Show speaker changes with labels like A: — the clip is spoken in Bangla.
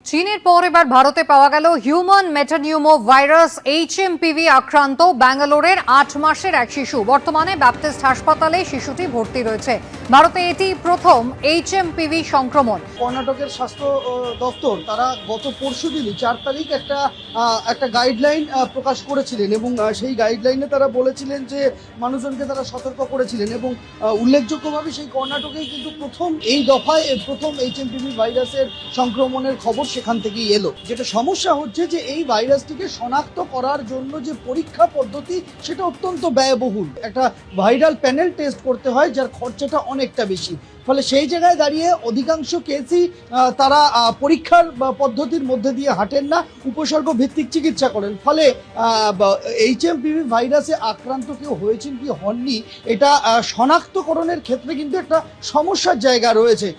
A: চীনের পর এবার ভারতে পাওয়া গেল হিউম্যান মেটানিউমো ভাইরাস এইচএমপিভি আক্রান্ত ব্যাঙ্গালোরের ৮ মাসের এক শিশু। বর্তমানে ব্যাপটিস্ট হাসপাতালে শিশুটি ভর্তি রয়েছে। ভারতে এটি প্রথম এইচএমপিভি সংক্রমণ।
B: কর্ণাটকের স্বাস্থ্য দপ্তর তারা গত পরশুদিনই ৪ তারিখ একটা গাইডলাইন প্রকাশ করেছিলেন এবং সেই গাইডলাইনে তারা বলেছিলেন যে মানুষজনকে তারা সতর্ক করেছিলেন এবং উল্লেখযোগ্যভাবে সেই কর্ণাটকেই কিন্তু প্রথম এই দফায় প্রথম এইচএমপিভি ভাইরাসের সংক্রমণের খবর সেখান থেকেই এলো। যেটা সমস্যা হচ্ছে যে এই ভাইরাসটিকে শনাক্ত করার জন্য যে পরীক্ষা পদ্ধতি সেটা অত্যন্ত ব্যয়বহুল। একটা ভাইরাল প্যানেল টেস্ট করতে হয় যার খরচাটা অনেকটা বেশি। ফলে সেই জায়গায় দাঁড়িয়ে অধিকাংশ কেসই তারা পরীক্ষার পদ্ধতির মধ্যে দিয়ে হাঁটেন না, উপসর্গ ভিত্তিক চিকিৎসা করেন। ফলে এইচএমপিভি ভাইরাসে আক্রান্ত কেউ হয়েছেন কি হননি এটা শনাক্তকরণের ক্ষেত্রে কিন্তু একটা সমস্যার জায়গা রয়েছে।